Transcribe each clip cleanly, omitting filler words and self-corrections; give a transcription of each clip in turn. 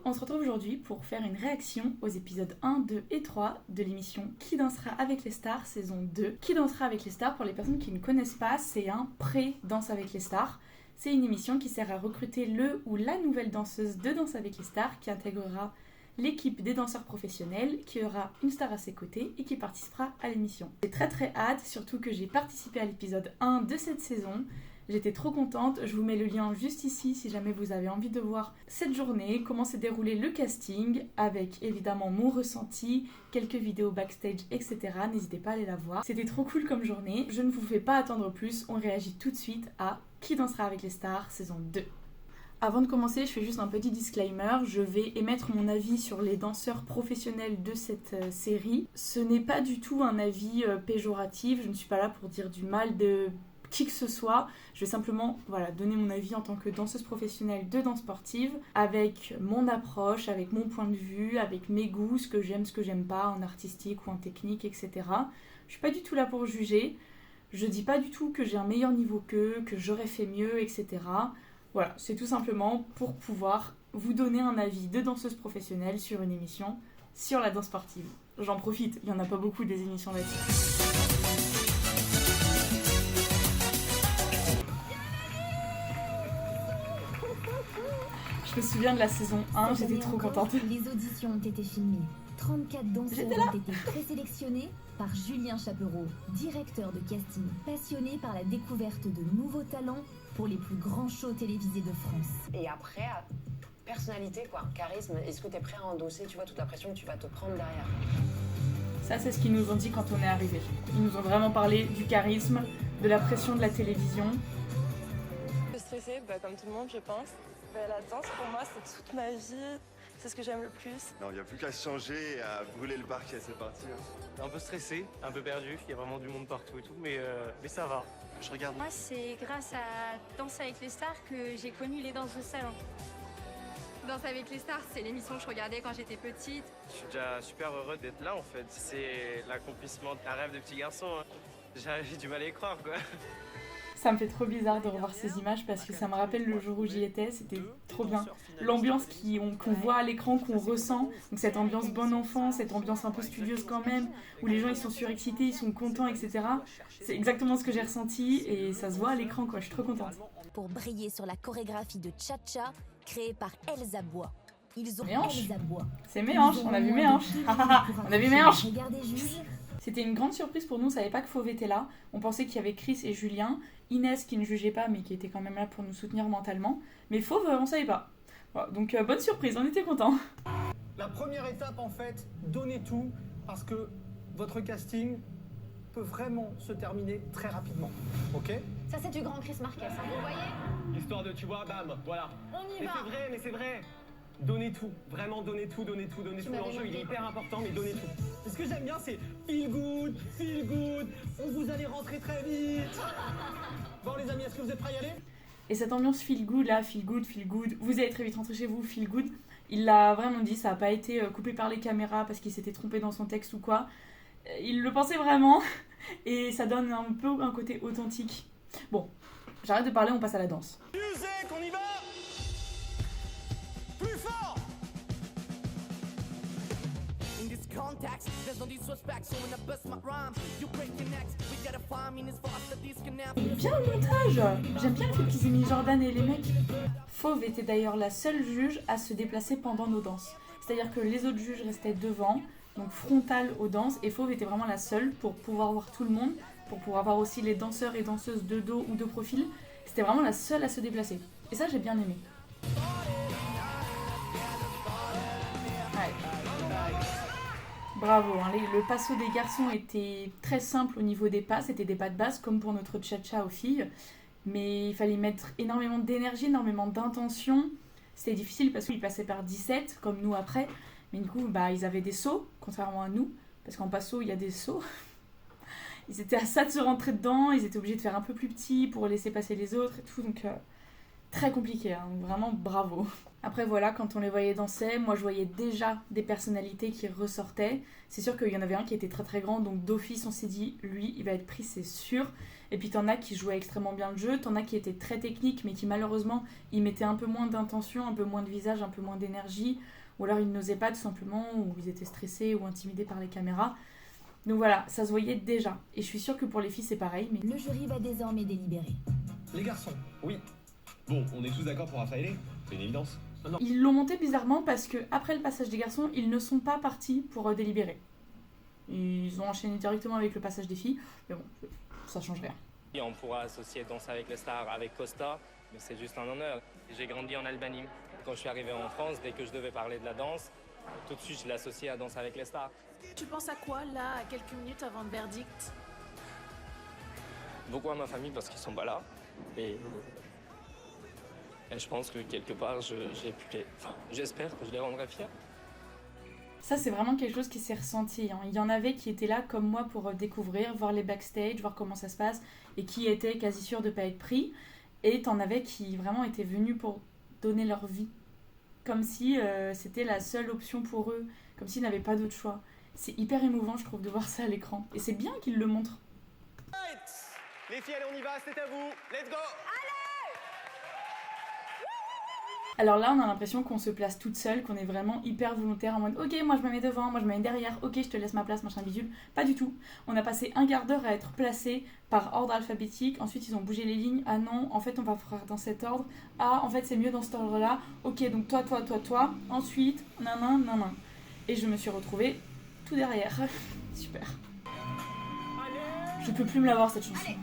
on se retrouve aujourd'hui pour faire une réaction aux épisodes 1, 2 et 3 de l'émission Qui dansera avec les stars saison 2. Qui dansera avec les stars, pour les personnes qui ne connaissent pas, c'est un pré-Danse avec les stars. C'est une émission qui sert à recruter le ou la nouvelle danseuse de Danse avec les stars qui intégrera l'équipe des danseurs professionnels, qui aura une star à ses côtés et qui participera à l'émission. J'ai très hâte, surtout que j'ai participé à l'épisode 1 de cette saison. J'étais trop contente, je vous mets le lien juste ici si jamais vous avez envie de voir cette journée, comment s'est déroulé le casting, avec évidemment mon ressenti, quelques vidéos backstage, etc. N'hésitez pas à aller la voir. C'était trop cool comme journée, je ne vous fais pas attendre plus, on réagit tout de suite à Qui dansera avec les stars saison 2. Avant de commencer, je fais juste un petit disclaimer, je vais émettre mon avis sur les danseurs professionnels de cette série. Ce n'est pas du tout un avis péjoratif, je ne suis pas là pour dire du mal de qui que ce soit, je vais simplement donner mon avis en tant que danseuse professionnelle de danse sportive, avec mon approche, avec mon point de vue, avec mes goûts, ce que j'aime pas en artistique ou en technique, etc. Je suis pas du tout là pour juger, je dis pas du tout que j'ai un meilleur niveau qu'eux, que j'aurais fait mieux, etc. Voilà, c'est tout simplement pour pouvoir vous donner un avis de danseuse professionnelle sur une émission sur la danse sportive. J'en profite, il y en a pas beaucoup des émissions là-dessus. Je me souviens de la saison 1, j'étais trop contente. Les auditions ont été filmées. 34 danseurs ont été présélectionnés par Julien Chapereau, directeur de casting passionné par la découverte de nouveaux talents pour les plus grands shows télévisés de France. Et après, personnalité, charisme, est-ce que tu es prêt à endosser, toute la pression que tu vas te prendre derrière? Ça, c'est ce qu'ils nous ont dit quand on est arrivé. Ils nous ont vraiment parlé du charisme, de la pression de la télévision. Je suis stressée, comme tout le monde, je pense. La danse, pour moi, c'est toute ma vie. C'est ce que j'aime le plus. Non, il n'y a plus qu'à se changer et à brûler le parquet, c'est parti. Un peu stressé, un peu perdu, il y a vraiment du monde partout et tout, mais ça va. Je regarde. Moi, c'est grâce à Danse avec les stars que j'ai connu les danses de salon. Danse avec les stars, c'est l'émission que je regardais quand j'étais petite. Je suis déjà super heureux d'être là, en fait. C'est l'accomplissement d'un rêve de petit garçon. J'ai du mal à y croire, quoi. Ça me fait trop bizarre de revoir ces images parce que ça me rappelle le jour où j'y étais, c'était trop bien. L'ambiance qu'on voit à l'écran, qu'on ressent, donc cette ambiance bon enfant, cette ambiance un peu studieuse quand même, où les gens ils sont surexcités, ils sont contents, etc. C'est exactement ce que j'ai ressenti et ça se voit à l'écran, quoi. Je suis trop contente. Pour briller sur la chorégraphie de Cha-Cha, créée par Elsa Bois. Ils ont Elsa Bois. C'est mes hanches, on a vu mes hanches. On a vu mes hanches. Regardez, juge. C'était une grande surprise pour nous, on savait pas que Fauve était là. On pensait qu'il y avait Chris et Julien, Inès qui ne jugeait pas mais qui était quand même là pour nous soutenir mentalement. Mais Fauve, on savait pas. Voilà, donc bonne surprise, on était contents. La première étape en fait, donnez tout parce que votre casting peut vraiment se terminer très rapidement. Ok? Ça, c'est du grand Chris Marquez, hein, vous voyez? L'histoire de tu vois, bam, voilà. On y va. Mais c'est vrai. Donnez tout, vraiment donnez tout. L'enjeu il est hyper important, mais donnez tout. Et ce que j'aime bien, c'est feel good, vous allez rentrer très vite. Bon les amis, est-ce que vous êtes prêts à y aller? Et cette ambiance feel good là, feel good, vous allez très vite rentrer chez vous, feel good. Il l'a vraiment dit, ça n'a pas été coupé par les caméras parce qu'il s'était trompé dans son texte ou quoi. Il le pensait vraiment et ça donne un peu un côté authentique. Bon, j'arrête de parler, on passe à la danse. Musique, on y va. Plus fort. Il est bien le montage. J'aime bien le fait qu'ils aient mis Jordan et les mecs. Fauve était d'ailleurs la seule juge à se déplacer pendant nos danses. C'est-à-dire que les autres juges restaient devant, donc frontal aux danses, et Fauve était vraiment la seule pour pouvoir voir tout le monde, pour pouvoir voir aussi les danseurs et danseuses de dos ou de profil. C'était vraiment la seule à se déplacer. Et ça, j'ai bien aimé. Ouais. Bravo, hein. Le passo des garçons était très simple au niveau des pas, c'était des pas de base comme pour notre cha-cha aux filles, mais il fallait mettre énormément d'énergie, énormément d'intention. C'était difficile parce qu'ils passaient par 17 comme nous après, mais du coup ils avaient des sauts, contrairement à nous, parce qu'en passo il y a des sauts. Ils étaient à ça de se rentrer dedans, ils étaient obligés de faire un peu plus petit pour laisser passer les autres et tout, donc très compliqué, hein, vraiment bravo. Après voilà, quand on les voyait danser, moi je voyais déjà des personnalités qui ressortaient. C'est sûr qu'il y en avait un qui était très très grand, donc d'office on s'est dit, lui il va être pris c'est sûr. Et puis t'en as qui jouaient extrêmement bien le jeu, t'en as qui étaient très techniques, mais qui malheureusement, ils mettaient un peu moins d'intention, un peu moins de visage, un peu moins d'énergie, ou alors ils n'osaient pas tout simplement, ou ils étaient stressés ou intimidés par les caméras. Donc voilà, ça se voyait déjà. Et je suis sûre que pour les filles, c'est pareil. Mais... Le jury va désormais délibérer. Les garçons, oui. Bon, on est tous d'accord pour Raphaël, c'est une évidence. Ils l'ont monté bizarrement parce que après le passage des garçons, ils ne sont pas partis pour délibérer. Ils ont enchaîné directement avec le passage des filles. Mais bon, ça change rien. Et on pourra associer Danse avec les stars avec Costa, mais c'est juste un honneur. J'ai grandi en Albanie. Quand je suis arrivé en France, dès que je devais parler de la danse, tout de suite je l'associais à Danse avec les stars. Tu penses à quoi, là, à quelques minutes avant le verdict? Beaucoup à ma famille parce qu'ils sont pas là. Et je pense que quelque part, j'espère que je les rendrai fiers. Ça, c'est vraiment quelque chose qui s'est ressenti. Il y en avait qui étaient là comme moi pour découvrir, voir les backstage, voir comment ça se passe, et qui étaient quasi sûrs de ne pas être pris. Et t'en avais qui vraiment étaient venus pour donner leur vie. Comme si c'était la seule option pour eux, comme s'ils n'avaient pas d'autre choix. C'est hyper émouvant, je trouve, de voir ça à l'écran. Et c'est bien qu'ils le montrent. Les filles, allez, on y va, c'est à vous. Let's go. Alors là, on a l'impression qu'on se place toute seule, qu'on est vraiment hyper volontaire en mode « Ok, moi je me mets devant, moi je me mets derrière, ok, je te laisse ma place, machin bidule. » Pas du tout. On a passé un quart d'heure à être placés par ordre alphabétique. Ensuite, ils ont bougé les lignes. Ah non, en fait, on va faire dans cet ordre. Ah, en fait, c'est mieux dans cet ordre-là. Ok, donc toi. Ensuite, nan. Et je me suis retrouvée tout derrière. Super. Je peux plus me la voir cette chanson. Allez.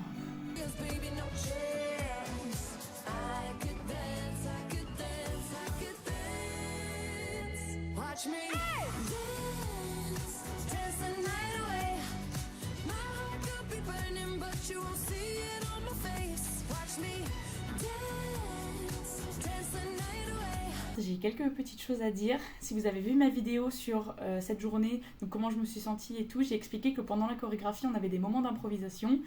J'ai quelques petites choses à dire. Si vous avez vu ma vidéo sur cette journée, donc comment je me suis sentie et tout, j'ai expliqué que pendant la chorégraphie, on avait des moments d'improvisation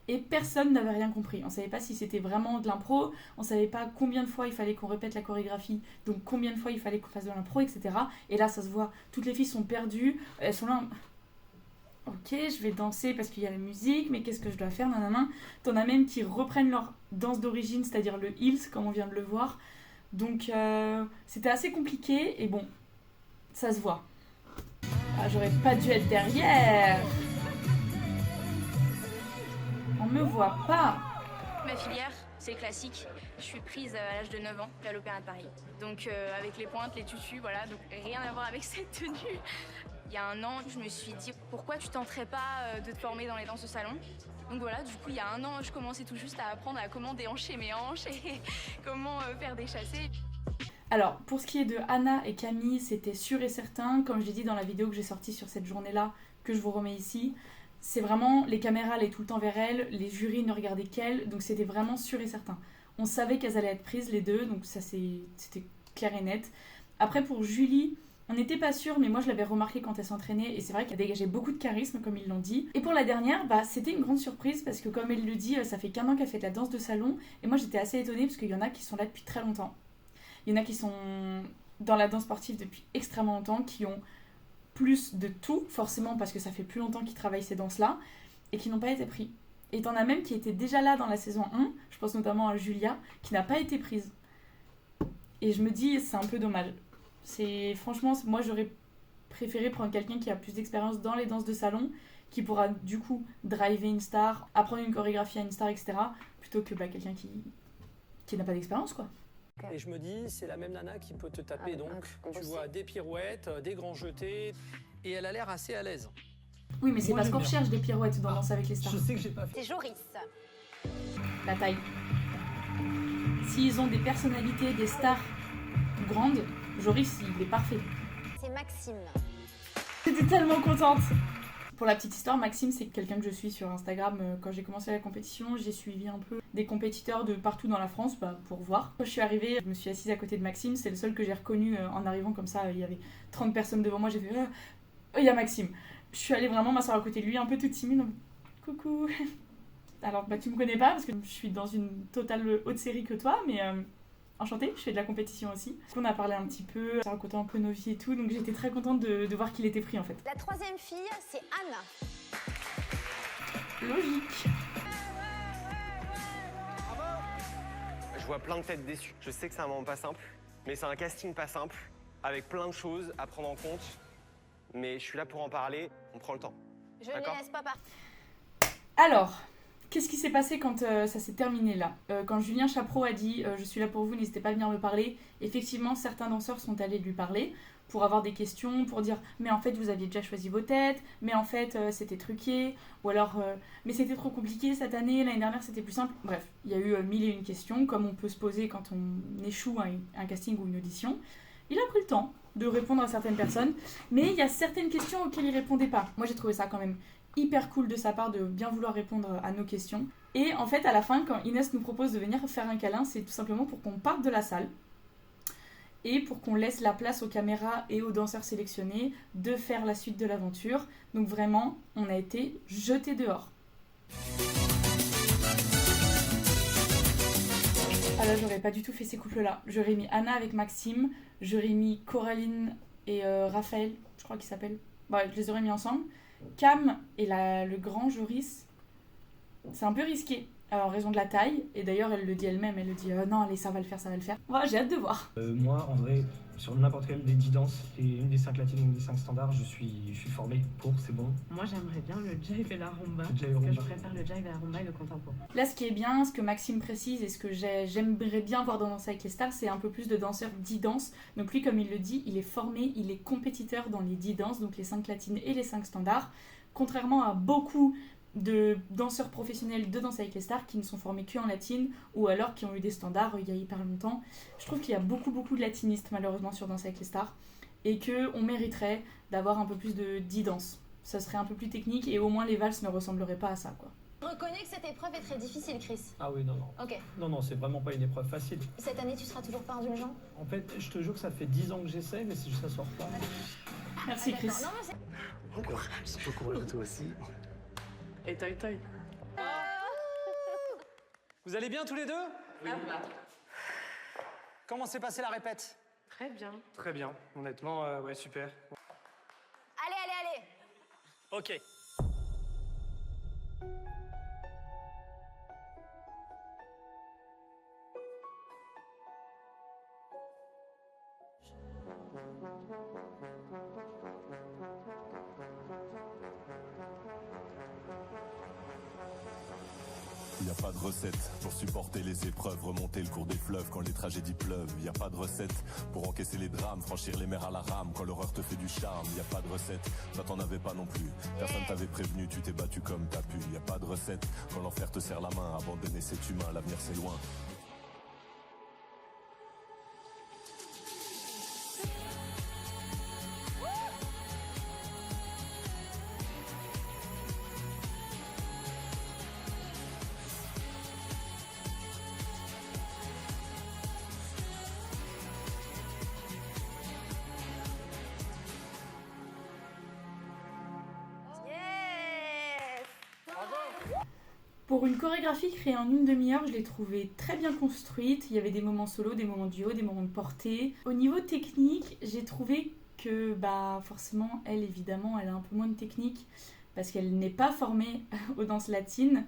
et personne n'avait rien compris. On savait pas si c'était vraiment de l'impro, on savait pas combien de fois il fallait qu'on répète la chorégraphie, donc combien de fois il fallait qu'on fasse de l'impro, etc. Et là, ça se voit, toutes les filles sont perdues, elles sont là... Ok, je vais danser parce qu'il y a la musique, mais qu'est-ce que je dois faire, nanana. T'en as même qui reprennent leur danse d'origine, c'est-à-dire le heels, comme on vient de le voir. Donc c'était assez compliqué, et bon, ça se voit. Ah, j'aurais pas dû être derrière. On me voit pas. Ma filière, c'est classique. Je suis prise à l'âge de 9 ans à l'Opéra de Paris. Donc avec les pointes, les tutus, voilà, donc rien à voir avec cette tenue. Il y a un an, je me suis dit, pourquoi tu tenterais pas de te former dans les danses de salon? Donc voilà, du coup, il y a un an, je commençais tout juste à apprendre à comment déhancher mes hanches et comment faire des chassés. Alors, pour ce qui est de Anna et Camille, c'était sûr et certain, comme je l'ai dit dans la vidéo que j'ai sortie sur cette journée-là, que je vous remets ici, c'est vraiment, les caméras allaient tout le temps vers elles, les jurys ne regardaient qu'elles, donc c'était vraiment sûr et certain. On savait qu'elles allaient être prises, les deux, donc ça c'était clair et net. Après, pour Julie... On n'était pas sûr, mais moi je l'avais remarqué quand elle s'entraînait et c'est vrai qu'elle dégageait beaucoup de charisme, comme ils l'ont dit. Et pour la dernière, c'était une grande surprise parce que comme elle le dit, ça fait qu'1 an qu'elle fait de la danse de salon et moi j'étais assez étonnée parce qu'il y en a qui sont là depuis très longtemps. Il y en a qui sont dans la danse sportive depuis extrêmement longtemps, qui ont plus de tout, forcément parce que ça fait plus longtemps qu'ils travaillent ces danses-là, et qui n'ont pas été pris. Et t'en as même qui étaient déjà là dans la saison 1, je pense notamment à Julia, qui n'a pas été prise. Et je me dis, c'est un peu dommage. Franchement, moi j'aurais préféré prendre quelqu'un qui a plus d'expérience dans les danses de salon, qui pourra du coup driver une star, apprendre une chorégraphie à une star, etc. plutôt que quelqu'un qui n'a pas d'expérience, quoi. Et je me dis, c'est la même nana qui peut te taper, tu vois, des pirouettes, des grands jetés, et elle a l'air assez à l'aise. Oui, mais c'est parce qu'on recherche des pirouettes dans Danse avec les stars. Je sais que j'ai pas fait. C'est Joris. La taille. S'ils ont des personnalités, des stars grandes, Joris, il est parfait. C'est Maxime. J'étais tellement contente. Pour la petite histoire, Maxime, c'est quelqu'un que je suis sur Instagram. Quand j'ai commencé la compétition, j'ai suivi un peu des compétiteurs de partout dans la France pour voir. Quand je suis arrivée, je me suis assise à côté de Maxime. C'est le seul que j'ai reconnu en arrivant comme ça. Il y avait 30 personnes devant moi. J'ai fait il y a Maxime. Je suis allée vraiment m'asseoir à côté de lui, un peu toute timide. Coucou. Alors, tu me connais pas parce que je suis dans une totale haute série que toi, mais... Enchantée, je fais de la compétition aussi. On a parlé un petit peu, ça racontait un peu nos vies et tout, donc j'étais très contente de voir qu'il était pris en fait. La troisième fille, c'est Anna. Logique. vois plein de têtes déçues. Je sais que c'est un moment pas simple, mais c'est un casting pas simple, avec plein de choses à prendre en compte. Mais je suis là pour en parler, on prend le temps. Je ne les laisse pas partir. Alors, qu'est-ce qui s'est passé quand ça s'est terminé là quand Julien Chapereau a dit « Je suis là pour vous, n'hésitez pas à venir me parler », effectivement, certains danseurs sont allés lui parler pour avoir des questions, pour dire « Mais en fait, vous aviez déjà choisi vos têtes, mais en fait, c'était truqué, ou alors « Mais c'était trop compliqué cette année, l'année dernière, c'était plus simple. » Bref, il y a eu 1001 questions, comme on peut se poser quand on échoue à un casting ou une audition. Il a pris le temps de répondre à certaines personnes, mais il y a certaines questions auxquelles il répondait pas. Moi, j'ai trouvé ça quand même hyper cool de sa part de bien vouloir répondre à nos questions. Et en fait, à la fin, quand Inès nous propose de venir faire un câlin, c'est tout simplement pour qu'on parte de la salle et pour qu'on laisse la place aux caméras et aux danseurs sélectionnés de faire la suite de l'aventure. Donc vraiment, on a été jetés dehors. Ah là, j'aurais pas du tout fait ces couples-là. J'aurais mis Anna avec Maxime, j'aurais mis Coraline et Raphaël, je crois qu'il s'appelle. Bah, je les aurais mis ensemble. Cam et le grand Joris, c'est un peu risqué en raison de la taille, et d'ailleurs elle le dit elle-même, elle le dit non allez ça va le faire. Ouais, j'ai hâte de voir. Moi en vrai, sur n'importe quelle des 10 danses, et une des 5 latines ou une des 5 standards, je suis formé pour, c'est bon. Moi j'aimerais bien le jive et la rumba, parce que je préfère le jive et la rumba et le contemporain. Là ce qui est bien, ce que Maxime précise et ce que j'aimerais bien voir dans Danse avec les stars, c'est un peu plus de danseurs 10 danses. Donc lui comme il le dit, il est formé, il est compétiteur dans les 10 danses, donc les 5 latines et les 5 standards, contrairement à beaucoup de danseurs professionnels de Danse avec les stars qui ne sont formés qu'en latine ou alors qui ont eu des standards il y a hyper longtemps. Je trouve qu'il y a beaucoup de latinistes malheureusement sur Danse avec les stars et qu'on mériterait d'avoir un peu plus de 10 danses. Ça serait un peu plus technique et au moins les valses ne ressembleraient pas à ça quoi. Je reconnais que cette épreuve est très difficile, Chris. Ah oui, non. Ok. Non, c'est vraiment pas une épreuve facile. Cette année, tu seras toujours pas indulgent? En fait, je te jure que ça fait 10 ans que j'essaie, mais si ça sort pas... Merci Chris. Non, mais c'est... Encore, je peux courir toi aussi. Et toi. Vous allez bien tous les deux? Oui. Comment s'est passée la répète? Très bien. Très bien, honnêtement, ouais, super. Allez. Ok. Y a pas de recette pour supporter les épreuves, remonter le cours des fleuves quand les tragédies pleuvent. Y a pas de recette pour encaisser les drames, franchir les mers à la rame quand l'horreur te fait du charme. Y a pas de recette, toi t'en avais pas non plus. Personne t'avait prévenu, tu t'es battu comme t'as pu. Y a pas de recette quand l'enfer te serre la main, abandonner cet humain, l'avenir c'est loin. Pour une chorégraphie créée en une demi-heure, je l'ai trouvée très bien construite. Il y avait des moments solo, des moments duo, des moments de portée. Au niveau technique, j'ai trouvé que forcément, elle évidemment, elle a un peu moins de technique parce qu'elle n'est pas formée aux danses latines.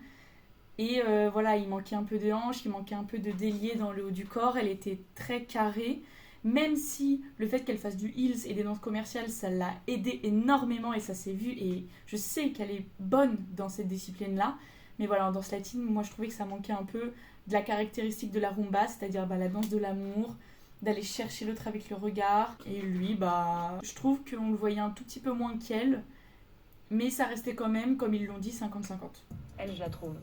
Et voilà, il manquait un peu de hanches, il manquait un peu de délié dans le haut du corps. Elle était très carrée. Même si le fait qu'elle fasse du heels et des danses commerciales, ça l'a aidée énormément et ça s'est vu. Et je sais qu'elle est bonne dans cette discipline-là. Mais voilà, en danse latine, moi je trouvais que ça manquait un peu de la caractéristique de la rumba, c'est-à-dire la danse de l'amour, d'aller chercher l'autre avec le regard. Et lui, je trouve qu'on le voyait un tout petit peu moins qu'elle, mais ça restait quand même, comme ils l'ont dit, 50-50. Elle, je la trouve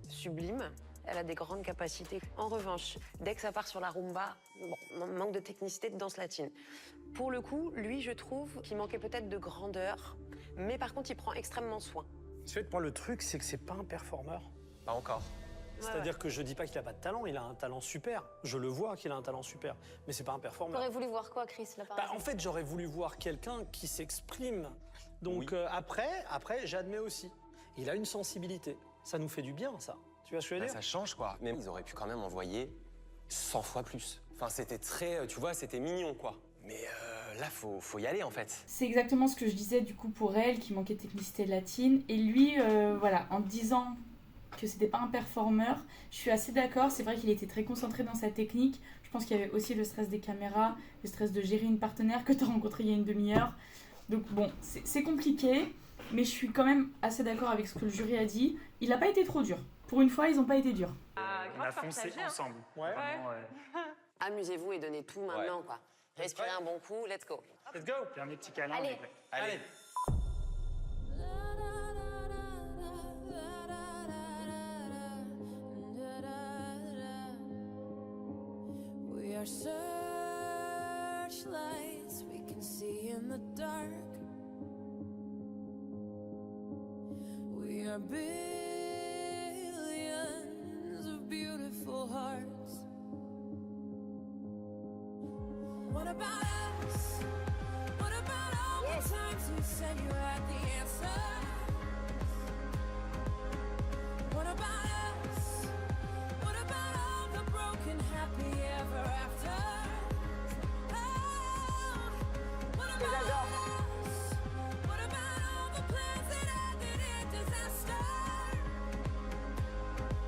sublime. Elle a des grandes capacités. En revanche, dès que ça part sur la rumba, manque de technicité de danse latine. Pour le coup, lui, je trouve qu'il manquait peut-être de grandeur, mais par contre, il prend extrêmement soin. En fait, moi, le truc, c'est que c'est pas un performeur. Pas encore. C'est-à-dire que je dis pas qu'il a pas de talent, il a un talent super. Je le vois qu'il a un talent super, mais c'est pas un performeur. T'aurais voulu voir quoi, Chris, là, par exemple ? En fait, j'aurais voulu voir quelqu'un qui s'exprime. Donc après, j'admets aussi. Il a une sensibilité. Ça nous fait du bien, ça. Tu vois ce que je veux dire ? Ça change, quoi. Mais ils auraient pu quand même envoyer 100 fois plus. Enfin, c'était très, tu vois, c'était mignon, quoi. Mais là, faut y aller, en fait. C'est exactement ce que je disais, du coup, pour elle, qui manquait de technicité latine. Et lui, voilà, en disant que c'était pas un performeur. Je suis assez d'accord, c'est vrai qu'il était très concentré dans sa technique. Je pense qu'il y avait aussi le stress des caméras, le stress de gérer une partenaire que tu as rencontrée il y a une demi-heure. Donc bon, c'est compliqué, mais je suis quand même assez d'accord avec ce que le jury a dit. Il n'a pas été trop dur. Pour une fois, ils n'ont pas été durs. On a foncé ensemble. Ouais. Amusez-vous et donnez tout maintenant, quoi. Respirez un bon coup, let's go. Let's go. Dernier petit câlin. Allez. Allez. We are searchlights we can see in the dark. We are billions of beautiful hearts. What about us? What about all the times you said you had the answer? What about us? What about all the broken happy ever after? What about us? What about all the plans that ended in disaster?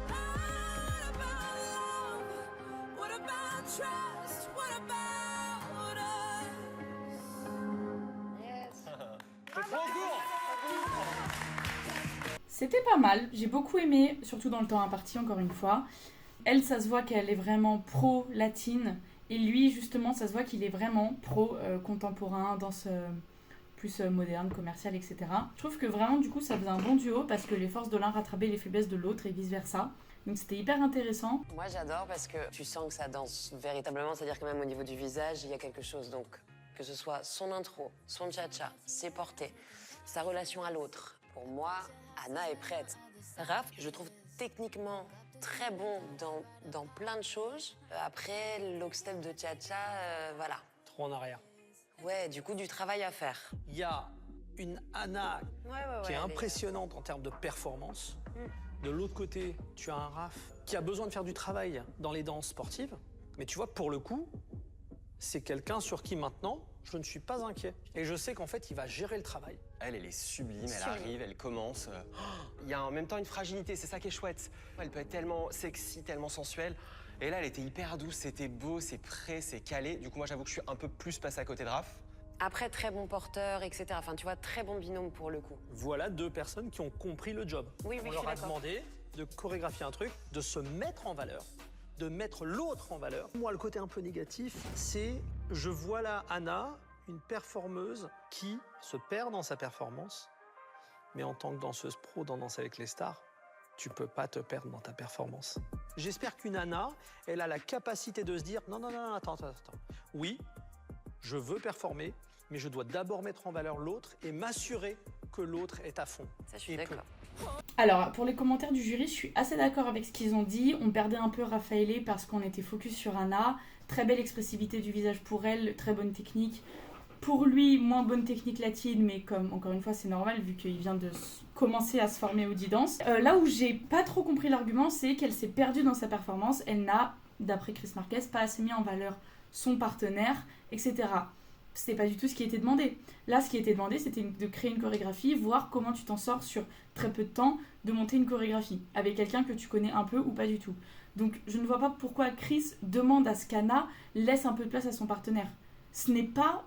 What about love? What about trust? What about C'était pas mal, j'ai beaucoup aimé, surtout dans le temps imparti encore une fois. Elle, ça se voit qu'elle est vraiment pro-latine, et lui, justement, ça se voit qu'il est vraiment pro-contemporain, danse plus moderne, commerciale, etc. Je trouve que vraiment, du coup, ça faisait un bon duo, parce que les forces de l'un rattrapaient les faiblesses de l'autre, et vice-versa. Donc c'était hyper intéressant. Moi j'adore parce que tu sens que ça danse véritablement, c'est-à-dire que même au niveau du visage, il y a quelque chose. Donc que ce soit son intro, son cha-cha, ses portées, sa relation à l'autre. Pour moi, Anna est prête. Raph, je trouve techniquement très bon dans plein de choses. Après, l'oxstep de cha-cha, voilà. Trop en arrière. Ouais, du coup, du travail à faire. Il y a une Anna qui est impressionnante en termes de performance. De l'autre côté, tu as un Raph qui a besoin de faire du travail dans les danses sportives. Mais tu vois, pour le coup, c'est quelqu'un sur qui maintenant, je ne suis pas inquiet. Et je sais qu'en fait, il va gérer le travail. Elle est sublime, elle arrive, elle commence. Il y a en même temps une fragilité, c'est ça qui est chouette. Elle peut être tellement sexy, tellement sensuelle. Et là, elle était hyper douce, c'était beau, c'est prêt, c'est calé. Du coup, moi, j'avoue que je suis un peu plus passé à côté de Raph. Après, très bon porteur, etc. Enfin, tu vois, très bon binôme pour le coup. Voilà deux personnes qui ont compris le job. Oui, on leur a demandé de chorégraphier un truc, de se mettre en valeur, de mettre l'autre en valeur. Moi, le côté un peu négatif, c'est je vois là Anna, une performeuse qui se perd dans sa performance, mais en tant que danseuse pro dans Danse avec les stars, tu peux pas te perdre dans ta performance. J'espère qu'une Anna, elle a la capacité de se dire non, attends. Oui, je veux performer, mais je dois d'abord mettre en valeur l'autre et m'assurer que l'autre est à fond. Ça, je suis d'accord. Alors, pour les commentaires du jury, je suis assez d'accord avec ce qu'ils ont dit. On perdait un peu Raphaël parce qu'on était focus sur Anna. Très belle expressivité du visage pour elle, très bonne technique. Pour lui, moins bonne technique latine, mais comme, encore une fois, c'est normal vu qu'il vient de commencer à se former au D-Dance. Là où j'ai pas trop compris l'argument, c'est qu'elle s'est perdue dans sa performance. Elle n'a, d'après Chris Marquez, pas assez mis en valeur son partenaire, etc. C'était pas du tout ce qui était demandé. Là, ce qui était demandé, c'était de créer une chorégraphie, voir comment tu t'en sors sur très peu de temps, de monter une chorégraphie avec quelqu'un que tu connais un peu ou pas du tout. Donc, je ne vois pas pourquoi Chris demande à ce qu'Anna laisse un peu de place à son partenaire. Ce n'est pas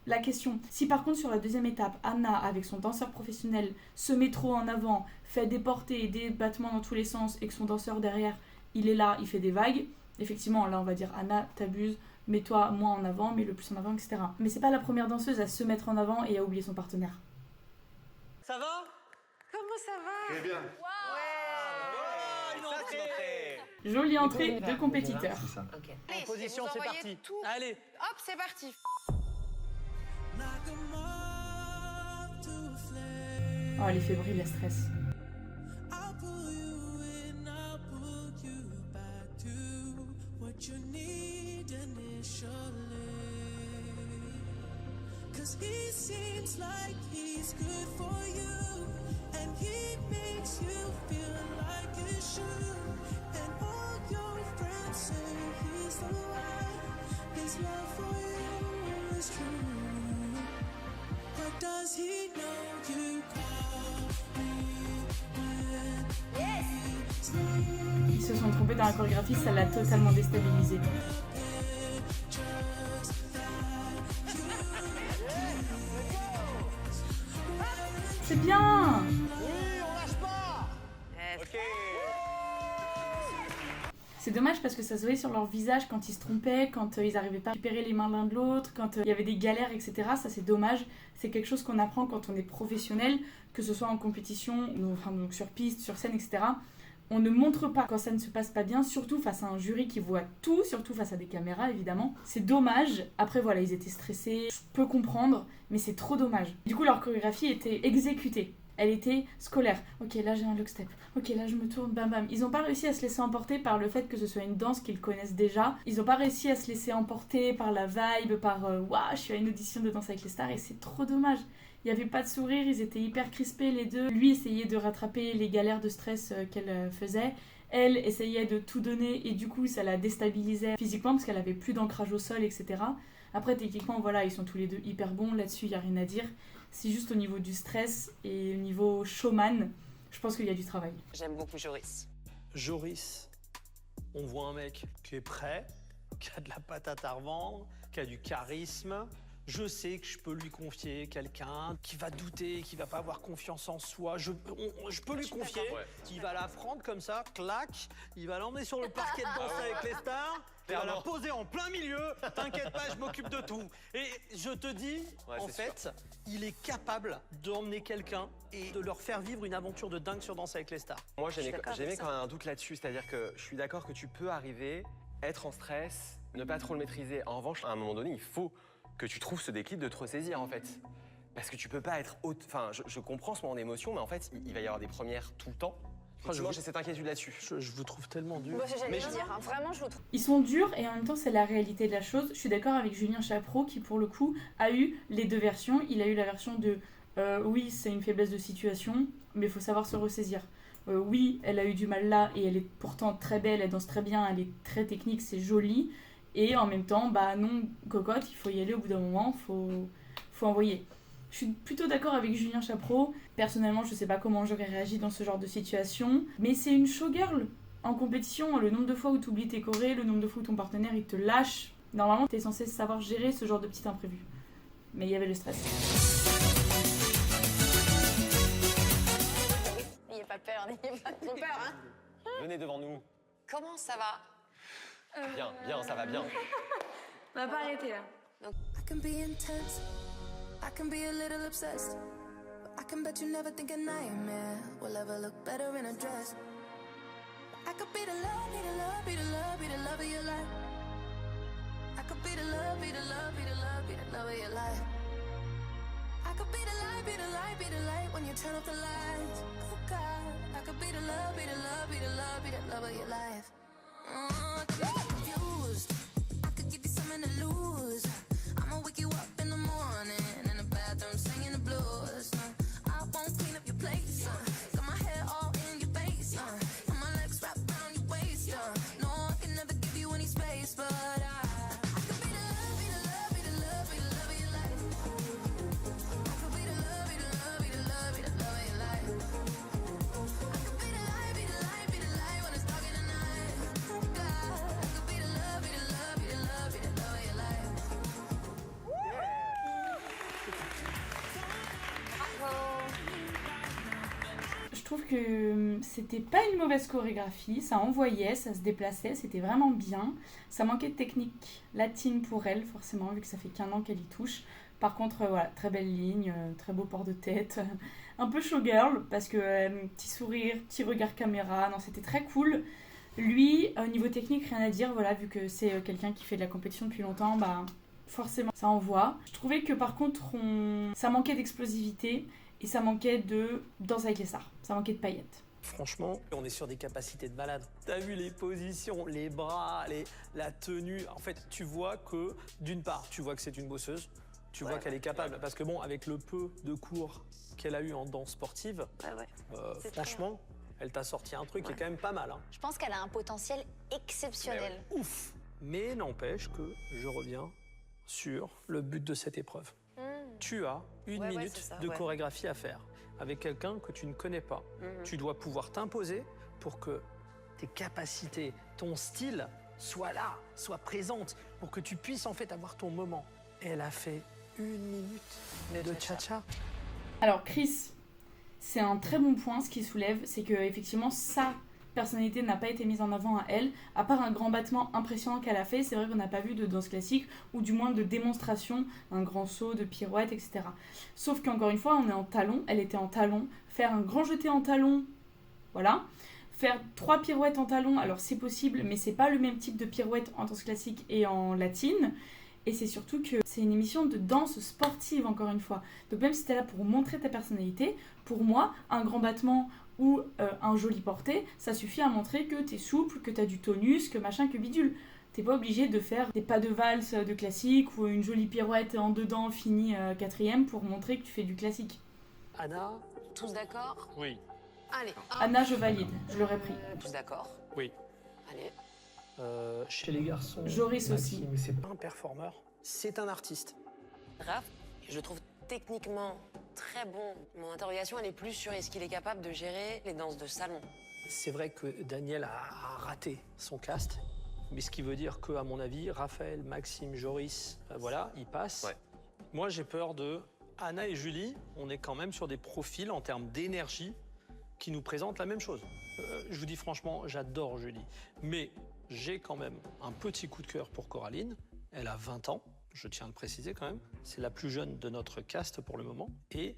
la question. Si par contre, sur la deuxième étape, Anna, avec son danseur professionnel, se met trop en avant, fait des portées et des battements dans tous les sens, et que son danseur derrière, il est là, il fait des vagues, effectivement, là, on va dire Anna, t'abuses, mets-toi moins en avant, mets-le plus en avant, etc. Mais c'est pas la première danseuse à se mettre en avant et à oublier son partenaire. Ça va? Comment ça va? Très bien. Une entrée. Jolie entrée de compétiteurs. Okay. En position, c'est parti. Tout. Allez. Hop, c'est parti. Oh, elle est fébrile, elle stresse. Cause he seems like he's good for you, and he makes you feel like you should, and all your friends say he's the one, his love for you is true, but does he know you call me when se sont trompés dans la chorégraphie, ça l'a totalement déstabilisé. C'est bien! C'est dommage parce que ça se voyait sur leur visage quand ils se trompaient, quand ils n'arrivaient pas à récupérer les mains l'un de l'autre, quand il y avait des galères, etc. Ça, c'est dommage. C'est quelque chose qu'on apprend quand on est professionnel, que ce soit en compétition, donc sur piste, sur scène, etc. On ne montre pas quand ça ne se passe pas bien, surtout face à un jury qui voit tout, surtout face à des caméras, évidemment. C'est dommage. Après, voilà, ils étaient stressés, je peux comprendre, mais c'est trop dommage. Du coup, leur chorégraphie était exécutée. Elle était scolaire. Ok, là j'ai un lockstep. Ok, là je me tourne, bam bam. Ils n'ont pas réussi à se laisser emporter par le fait que ce soit une danse qu'ils connaissent déjà. Ils n'ont pas réussi à se laisser emporter par la vibe, par waouh, je suis à une audition de Danse avec les stars et c'est trop dommage. Il n'y avait pas de sourire, ils étaient hyper crispés les deux. Lui essayait de rattraper les galères de stress qu'elle faisait. Elle essayait de tout donner et du coup ça la déstabilisait physiquement parce qu'elle avait plus d'ancrage au sol, etc. Après, techniquement, voilà, ils sont tous les deux hyper bons. Là-dessus, il n'y a rien à dire. C'est juste au niveau du stress et au niveau showman, je pense qu'il y a du travail. J'aime beaucoup Joris. Joris, on voit un mec qui est prêt, qui a de la patate à revendre, qui a du charisme. Je sais que je peux lui confier quelqu'un qui va douter, qui va pas avoir confiance en soi. Je peux lui confier. Il va la prendre comme ça, clac. Il va l'emmener sur le parquet de Danse avec les stars. Il va la poser en plein milieu. T'inquiète pas, je m'occupe de tout. Et je te dis, en fait, il est capable d'emmener quelqu'un et de leur faire vivre une aventure de dingue sur Danse avec les stars. Moi, j'aimais quand même un doute là-dessus. C'est-à-dire que je suis d'accord que tu peux arriver, être en stress, ne pas trop le maîtriser. En revanche, à un moment donné, il faut que tu trouves ce déclic de te ressaisir en fait. Parce que tu peux pas être haute. Enfin, je comprends ce moment d'émotion, mais en fait, il va y avoir des premières tout le temps. Effectivement, j'ai cette inquiétude là-dessus. Je vous trouve tellement dur. Moi, j'allais dire, hein, vraiment, je vous trouve. Ils sont durs et en même temps, c'est la réalité de la chose. Je suis d'accord avec Julien Chapereau qui, pour le coup, a eu les deux versions. Il a eu la version de oui, c'est une faiblesse de situation, mais il faut savoir se ressaisir. Oui, elle a eu du mal là et elle est pourtant très belle, elle danse très bien, elle est très technique, c'est joli. Et en même temps, bah non, cocotte, il faut y aller au bout d'un moment, faut envoyer. Je suis plutôt d'accord avec Julien Chapereau. Personnellement, je sais pas comment j'aurais réagi dans ce genre de situation. Mais c'est une showgirl. En compétition, le nombre de fois où tu oublies tes chorés, le nombre de fois où ton partenaire il te lâche. Normalement, t'es censé savoir gérer ce genre de petit imprévu. Mais il y avait le stress. N'ayez pas peur, n'ayez pas trop peur, hein. Venez devant nous. Comment ça va? Bien, bien, ça va bien. On va pas arrêter là. I can be intense, I can be a little obsessed, but I can bet you never think a nightmare will ever look better in a dress. I could be the love, be the love, be the love, be the love of your life. I could be the love, be the love, be the love, be the love of your life. I could be the light, be the light, be the light when you turn off the lights. Oh God, I could be the love, be the love, be the love, be the love of your life. I could make you confused. I could give you something to lose. I'ma wake you up in the morning in the bathroom singing the blues. I won't clean up your place. Got my hair all in your face. And my legs wrapped around your waist. No, I can never give you any space, but I could be the love, be the love, be the love, be the love of your life. I could be the love, be the love, be the love, be the love of your life. I could be the light, be the light, be the light when it's dark in the night. Oh God, I could be the love, be the love, be the love, be the love of your life. Je trouve que c'était pas une mauvaise chorégraphie, ça envoyait, ça se déplaçait, c'était vraiment bien. Ça manquait de technique latine pour elle, forcément, vu que ça fait qu'1 an qu'elle y touche. Par contre, voilà, très belle ligne, très beau port de tête, un peu showgirl, parce que petit sourire, petit regard caméra, non, c'était très cool. Lui, au niveau technique, rien à dire, voilà, vu que c'est quelqu'un qui fait de la compétition depuis longtemps, bah forcément, ça envoie. Je trouvais que par contre, ça manquait d'explosivité. Et ça manquait de Danse avec les stars, ça manquait de paillettes. Franchement, on est sur des capacités de malade. T'as vu les positions, les bras, la tenue. En fait, tu vois que, d'une part, tu vois que c'est une bosseuse. Tu vois qu'elle est capable. Parce que bon, avec le peu de cours qu'elle a eu en danse sportive, franchement, elle t'a sorti un truc qui est quand même pas mal. Hein. Je pense qu'elle a un potentiel exceptionnel. Ouf. Mais n'empêche que je reviens sur le but de cette épreuve. Tu as une minute de chorégraphie à faire avec quelqu'un que tu ne connais pas. Tu dois pouvoir t'imposer pour que tes capacités, ton style soient là, soient présentes pour que tu puisses en fait avoir ton moment. Et elle a fait 1 minute de cha-cha. Alors Chris, c'est un très bon point ce qu'il soulève, c'est que effectivement sa personnalité n'a pas été mise en avant à elle, à part un grand battement impressionnant qu'elle a fait. C'est vrai qu'on n'a pas vu de danse classique, ou du moins de démonstration, un grand saut, de pirouette, etc. Sauf qu'encore une fois, on est en talon, elle était en talon, faire un grand jeté en talon, voilà. Faire 3 pirouettes en talon, alors c'est possible, mais c'est pas le même type de pirouette en danse classique et en latine. Et c'est surtout que c'est une émission de danse sportive, encore une fois. Donc même si t'es là pour montrer ta personnalité, pour moi, un grand battement ou un joli porté, ça suffit à montrer que t'es souple, que t'as du tonus, que machin, que bidule. T'es pas obligé de faire des pas de valse de classique ou une jolie pirouette en dedans finie 4ème pour montrer que tu fais du classique. Anna? Tous d'accord? Oui. Allez. Anna, je valide, je l'aurais pris. Tous d'accord? Oui. Allez. Chez les garçons, Joris aussi. Mais c'est pas un performeur, c'est un artiste. Raph, je trouve techniquement très bon. Mon interrogation, elle est plus sur est-ce qu'il est capable de gérer les danses de salon. C'est vrai que Daniel a raté son cast, mais ce qui veut dire que, à mon avis, Raphaël, Maxime, Joris, voilà, ils passent. Ouais. Moi, j'ai peur de Anna et Julie. On est quand même sur des profils en termes d'énergie qui nous présentent la même chose. Je vous dis franchement, j'adore Julie, mais j'ai quand même un petit coup de cœur pour Coraline. Elle a 20 ans, je tiens à le préciser quand même. C'est la plus jeune de notre cast pour le moment. Et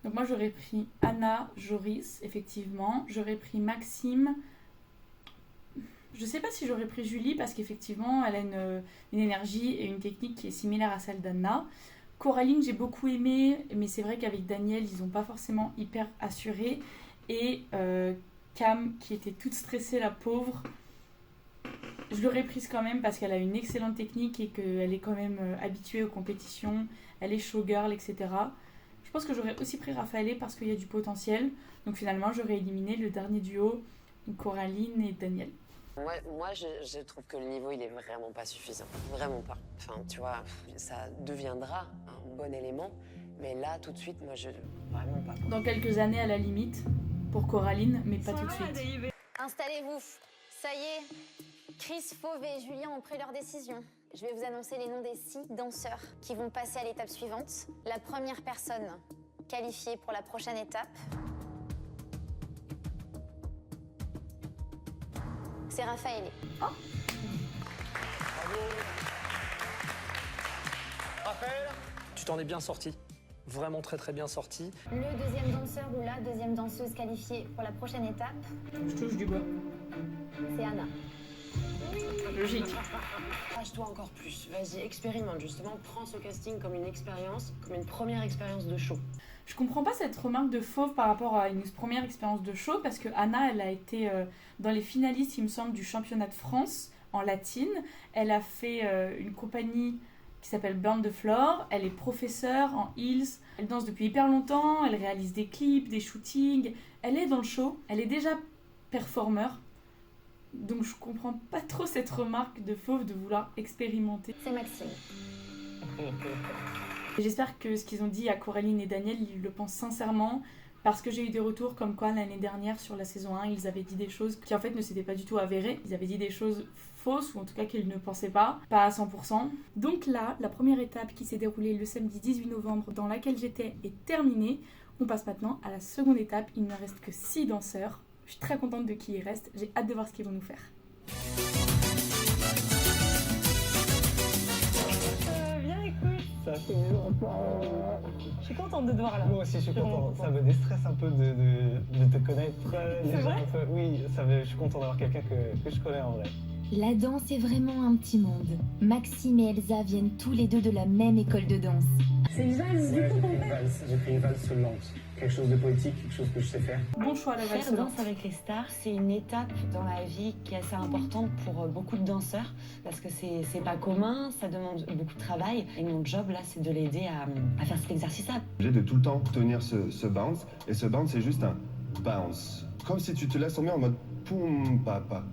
donc moi j'aurais pris Anna, Joris, effectivement. J'aurais pris Maxime. Je sais pas si j'aurais pris Julie parce qu'effectivement elle a une énergie et une technique qui est similaire à celle d'Anna. Coraline j'ai beaucoup aimé, mais c'est vrai qu'avec Daniel ils ont pas forcément hyper assuré. Et Cam qui était toute stressée, la pauvre. Je l'aurais prise quand même parce qu'elle a une excellente technique et qu'elle est quand même habituée aux compétitions. Elle est showgirl, etc. Je pense que j'aurais aussi pris Raphaël parce qu'il y a du potentiel. Donc finalement, j'aurais éliminé le dernier duo, Coraline et Daniel. Moi, je trouve que le niveau, il est vraiment pas suffisant. Vraiment pas. Enfin, tu vois, ça deviendra un bon élément. Mais là, tout de suite, moi, vraiment pas. Dans quelques années, à la limite, pour Coraline, mais pas tout de suite. Installez-vous. Ça y est, Chris, Fauve et Julien ont pris leur décision. Je vais vous annoncer les noms des 6 danseurs qui vont passer à l'étape suivante. La première personne qualifiée pour la prochaine étape, c'est Raphaël. Bravo. Raphaël, tu t'en es bien sorti. Vraiment très très bien sorti. Le deuxième danseur ou la deuxième danseuse qualifiée pour la prochaine étape, je touche du bois, c'est Anna. Logique. Lâche-toi encore plus. Vas-y, expérimente justement. Prends ce casting comme une expérience, comme une première expérience de show. Je comprends pas cette remarque de Fauve par rapport à une première expérience de show parce que Anna, elle a été dans les finalistes, il me semble, du championnat de France en latine. Elle a fait une compagnie qui s'appelle Burn the Floor. Elle est professeure en heels. Elle danse depuis hyper longtemps. Elle réalise des clips, des shootings. Elle est dans le show. Elle est déjà performeur. Donc je comprends pas trop cette remarque de Fauve de vouloir expérimenter. C'est Maxime. Et j'espère que ce qu'ils ont dit à Coraline et Daniel, ils le pensent sincèrement. Parce que j'ai eu des retours comme quoi l'année dernière sur la saison 1, ils avaient dit des choses qui en fait ne s'étaient pas du tout avérées. Ils avaient dit des choses fausses ou en tout cas qu'ils ne pensaient pas à 100%. Donc là, la première étape qui s'est déroulée le samedi 18 novembre dans laquelle j'étais est terminée. On passe maintenant à la seconde étape. Il ne reste que 6 danseurs. Je suis très contente de qui il reste. J'ai hâte de voir ce qu'ils vont nous faire. Viens, écoute. Ça fait longtemps. Je suis contente de te voir là. Moi aussi, je suis content. Ça me déstresse un peu de te connaître. C'est vrai ? Oui, je suis content d'avoir quelqu'un que je connais en vrai. La danse est vraiment un petit monde. Maxime et Elsa viennent tous les deux de la même école de danse. C'est une valse, du coup, ton père ? J'ai pris une valse lente. Quelque chose de poétique, quelque chose que je sais faire. Bon choix, la valse Faire lente. Danse avec les stars, c'est une étape dans la vie qui est assez importante pour beaucoup de danseurs parce que c'est pas commun, ça demande beaucoup de travail. Et mon job là, c'est de l'aider à faire cet exercice-là. J'ai de tout le temps tenir ce bounce, et ce bounce c'est juste un bounce. Comme si tu te laisses tomber en mode poum papa,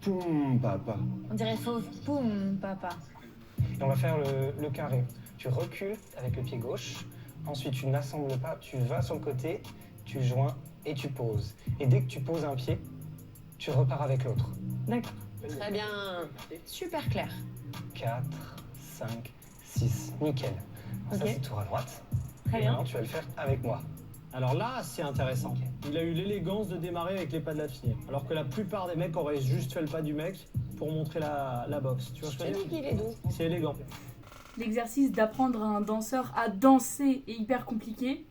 poum papa. On dirait Fauve. Poum, papa. Et on va faire le carré. Tu recules avec le pied gauche. Ensuite, tu n'assembles pas, tu vas sur le côté, tu joins et tu poses. Et dès que tu poses un pied, tu repars avec l'autre. D'accord. Très bien. Super clair. 4, 5, 6, nickel. Ça, Ok. c'est tour à droite. Très Et bien. maintenant, tu vas le faire avec moi. Alors là, c'est intéressant. Il a eu l'élégance de démarrer avec les pas de la fille. Alors que la plupart des mecs auraient juste fait le pas du mec pour montrer la boxe. Tu vois ce que je veux dire? qu'il est doux. C'est élégant. L'exercice d'apprendre à un danseur à danser est hyper compliqué,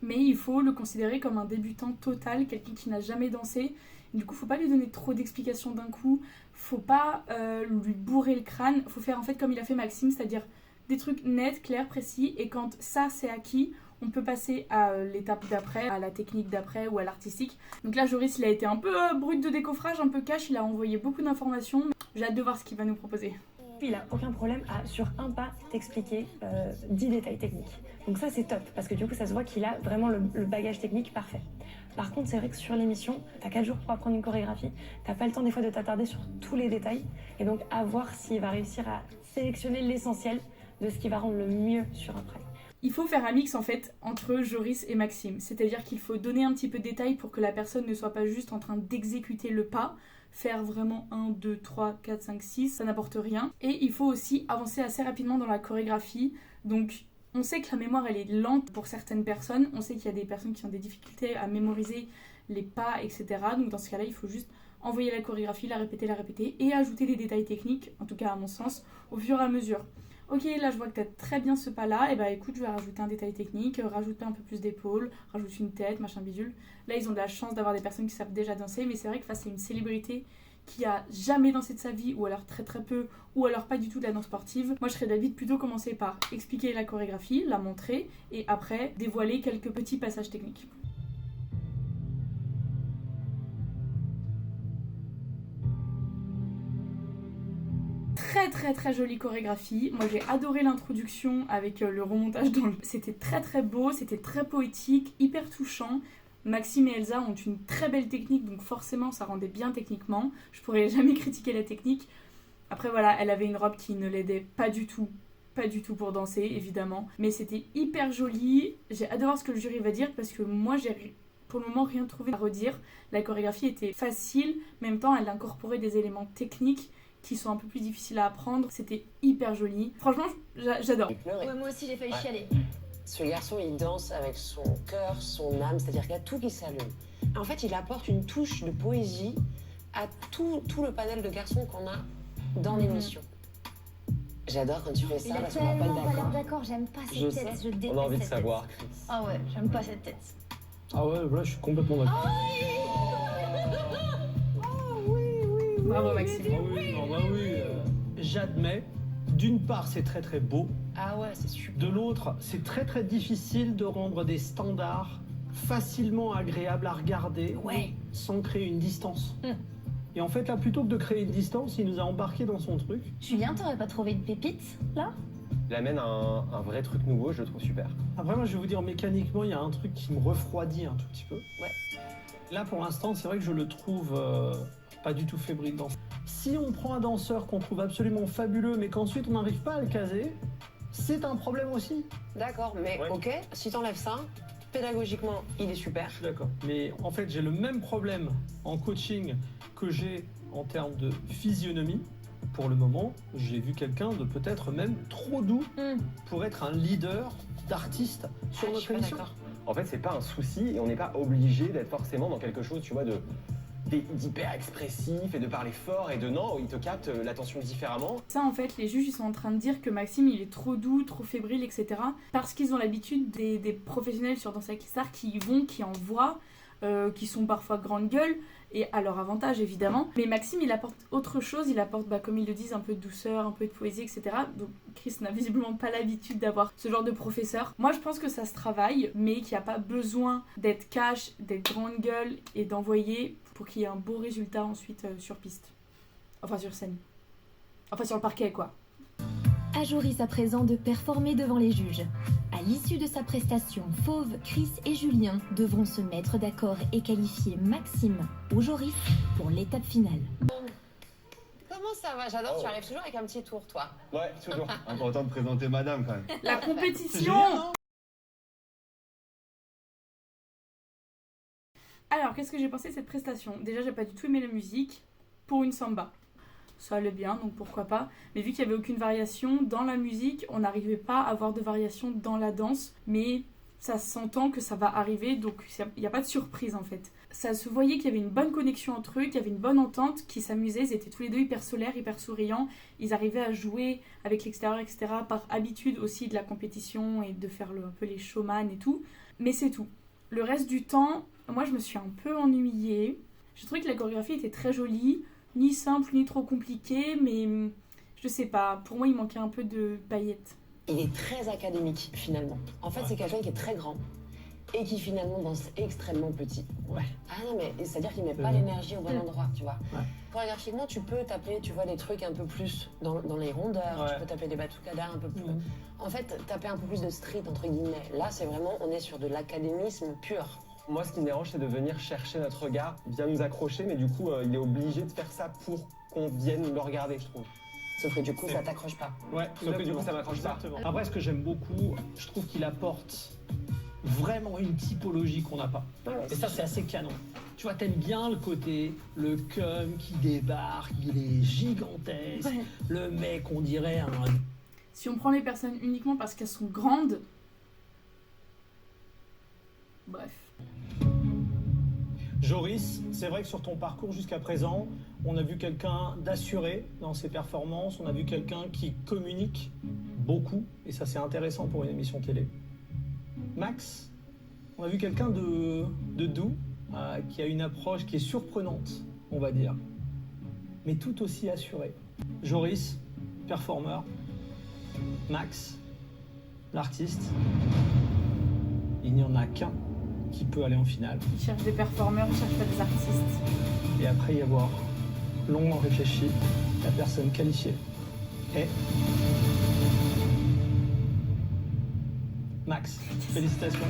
mais il faut le considérer comme un débutant total, quelqu'un qui n'a jamais dansé. Du coup, faut pas lui donner trop d'explications d'un coup, faut pas lui bourrer le crâne, faut faire en fait comme il a fait Maxime, c'est-à-dire des trucs nets, clairs, précis, et quand ça c'est acquis, on peut passer à l'étape d'après, à la technique d'après ou à l'artistique. Donc là, Joris, il a été un peu brut de décoffrage, un peu cash, il a envoyé beaucoup d'informations. J'ai hâte de voir ce qu'il va nous proposer. Il a aucun problème à, sur un pas, t'expliquer 10 détails techniques. Donc ça, c'est top, parce que du coup, ça se voit qu'il a vraiment le bagage technique parfait. Par contre, c'est vrai que sur l'émission, t'as 4 jours pour apprendre une chorégraphie, t'as pas le temps des fois de t'attarder sur tous les détails, et donc à voir s'il va réussir à sélectionner l'essentiel de ce qui va rendre le mieux sur un prêt. Il faut faire un mix en fait entre Joris et Maxime, c'est-à-dire qu'il faut donner un petit peu de détails pour que la personne ne soit pas juste en train d'exécuter le pas, faire vraiment 1, 2, 3, 4, 5, 6, ça n'apporte rien. Et il faut aussi avancer assez rapidement dans la chorégraphie, donc on sait que la mémoire elle est lente pour certaines personnes, on sait qu'il y a des personnes qui ont des difficultés à mémoriser les pas, etc. Donc dans ce cas-là, il faut juste envoyer la chorégraphie, la répéter et ajouter des détails techniques, en tout cas à mon sens, au fur et à mesure. Ok, là je vois que t'as très bien ce pas-là, et bah écoute, je vais rajouter un détail technique, rajouter un peu plus d'épaules, rajouter une tête, machin bidule. Là ils ont de la chance d'avoir des personnes qui savent déjà danser, mais c'est vrai que face à une célébrité qui a jamais dansé de sa vie, ou alors très très peu, ou alors pas du tout de la danse sportive, moi je serais d'avis de plutôt commencer par expliquer la chorégraphie, la montrer, et après dévoiler quelques petits passages techniques. Très très très jolie chorégraphie. Moi j'ai adoré l'introduction avec le remontage dans le... C'était très très beau, c'était très poétique, hyper touchant. Maxime et Elsa ont une très belle technique, donc forcément ça rendait bien techniquement. Je pourrais jamais critiquer la technique. Après voilà, elle avait une robe qui ne l'aidait pas du tout pour danser évidemment. Mais c'était hyper joli. J'ai hâte de voir ce que le jury va dire parce que moi j'ai pour le moment rien trouvé à redire. La chorégraphie était facile, en même temps elle incorporait des éléments techniques qui sont un peu plus difficiles à apprendre. C'était hyper joli. Franchement, j'adore. Ouais, moi aussi, j'ai failli chialer. Ce garçon, il danse avec son cœur, son âme, c'est-à-dire qu'il y a tout qui s'allume. En fait, il apporte une touche de poésie à tout le panel de garçons qu'on a dans l'émission. J'adore quand tu fais ça parce qu'on va pas être d'accord. D'accord, j'aime pas cette Je tête, sais. je déteste On a envie de cette savoir. tête. Ah ouais, j'aime pas cette tête. Ah ouais, là je suis complètement d'accord. Bravo Maxime. J'admets, d'une part c'est très très beau, Ah ouais, c'est super. de l'autre c'est très très difficile de rendre des standards facilement agréables à regarder sans créer une distance. Et en fait là, plutôt que de créer une distance, il nous a embarqués dans son truc. Julien, t'aurais pas trouvé une pépite, là? Il amène un vrai truc nouveau, je le trouve super. Après moi je vais vous dire, mécaniquement il y a un truc qui me refroidit un tout petit peu. Ouais. Là pour l'instant c'est vrai que je le trouve pas du tout fébrile dans. Si on prend un danseur qu'on trouve absolument fabuleux mais qu'ensuite on n'arrive pas à le caser, c'est un problème aussi. D'accord, mais ok, si t'enlèves ça, pédagogiquement, il est super. Je suis d'accord. Mais en fait, j'ai le même problème en coaching que j'ai en termes de physionomie. Pour le moment, j'ai vu quelqu'un de peut-être même trop doux pour être un leader d'artiste sur Je notre suis pas émission. d'accord. En fait, c'est pas un souci et on n'est pas obligé d'être forcément dans quelque chose, tu vois, d'hyper expressif et de parler fort et de non, il te capte l'attention différemment. Ça en fait, les juges ils sont en train de dire que Maxime il est trop doux, trop fébrile, etc. Parce qu'ils ont l'habitude des professionnels sur Danse avec les stars qui y vont, qui envoient, qui sont parfois grande gueule, et à leur avantage évidemment. Mais Maxime il apporte autre chose, il apporte comme ils le disent un peu de douceur, un peu de poésie, etc. Donc Chris n'a visiblement pas l'habitude d'avoir ce genre de professeur. Moi je pense que ça se travaille, mais qu'il n'y a pas besoin d'être cash, d'être grande gueule et d'envoyer pour qu'il y ait un beau résultat ensuite sur piste. Enfin sur scène. Enfin sur le parquet quoi. À Joris à présent de performer devant les juges. À l'issue de sa prestation, Fauve, Chris et Julien devront se mettre d'accord et qualifier Maxime ou Joris pour l'étape finale. Comment ça va? J'adore, tu arrives toujours avec un petit tour, toi. Ouais, toujours. Important de présenter madame quand même. La compétition. Alors, qu'est-ce que j'ai pensé de cette prestation ? Déjà, j'ai pas du tout aimé la musique pour une samba. Ça allait bien, donc pourquoi pas. Mais vu qu'il n'y avait aucune variation dans la musique, on n'arrivait pas à avoir de variation dans la danse. Mais ça s'entend que ça va arriver, donc il n'y a pas de surprise en fait. Ça se voyait qu'il y avait une bonne connexion entre eux, qu'il y avait une bonne entente, qu'ils s'amusaient, ils étaient tous les deux hyper solaires, hyper souriants. Ils arrivaient à jouer avec l'extérieur, etc. par habitude aussi de la compétition et de faire un peu les showman et tout. Mais c'est tout. Le reste du temps, moi je me suis un peu ennuyée. J'ai trouvé que la chorégraphie était très jolie, ni simple ni trop compliquée, mais je sais pas, pour moi il manquait un peu de paillettes. Il est très académique finalement. En fait, c'est quelqu'un qui est très grand et qui finalement danse extrêmement petit. Ouais. Ah non, mais c'est-à-dire qu'il met pas l'énergie au bon endroit, tu vois. Ouais. Chorégraphiquement, tu peux taper, tu vois, des trucs un peu plus dans les rondeurs, tu peux taper des batucadas un peu plus. En fait, taper un peu plus de street, entre guillemets. Là, c'est vraiment, on est sur de l'académisme pur. Moi, ce qui me dérange, c'est de venir chercher notre regard, il vient nous accrocher, mais du coup, il est obligé de faire ça pour qu'on vienne le regarder, je trouve. Sauf que du coup, ça t'accroche pas. Ouais, sauf que du coup, ça m'accroche pas. Après, ce que j'aime beaucoup, je trouve qu'il apporte vraiment une typologie qu'on n'a pas. Et ça, c'est assez canon. Tu vois, t'aimes bien le côté, le cum qui débarque, il est gigantesque, le mec, on dirait un... Si on prend les personnes uniquement parce qu'elles sont grandes... Bref. Joris, c'est vrai que sur ton parcours jusqu'à présent, on a vu quelqu'un d'assuré dans ses performances, on a vu quelqu'un qui communique beaucoup, et ça c'est intéressant pour une émission télé. Max, on a vu quelqu'un de doux, qui a une approche qui est surprenante, on va dire, mais tout aussi assuré. Joris, performeur. Max, l'artiste. Il n'y en a qu'un qui peut aller en finale. Ils cherchent des performeurs, ils cherchent pas des artistes. Et après y avoir longuement réfléchi, la personne qualifiée est... Max. Félicitations.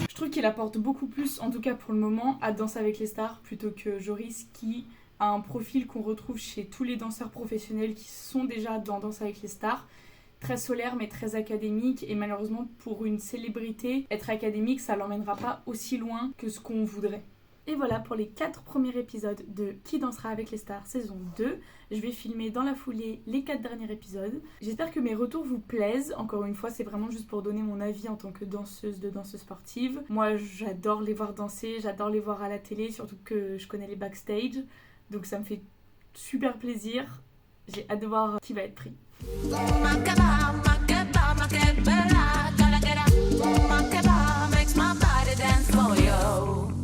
Je trouve qu'il apporte beaucoup plus, en tout cas pour le moment, à Danser avec les stars, plutôt que Joris qui a un profil qu'on retrouve chez tous les danseurs professionnels qui sont déjà dans Danser avec les stars. Très solaire mais très académique, et malheureusement pour une célébrité, être académique ça l'emmènera pas aussi loin que ce qu'on voudrait. Et voilà pour les 4 premiers épisodes de Qui dansera avec les stars saison 2. Je vais filmer dans la foulée les 4 derniers épisodes. J'espère que mes retours vous plaisent. Encore une fois, c'est vraiment juste pour donner mon avis en tant que danseuse sportive. Moi j'adore les voir danser, j'adore les voir à la télé, surtout que je connais les backstage. Donc ça me fait super plaisir. J'ai hâte de voir qui va être pris. My kebab makes my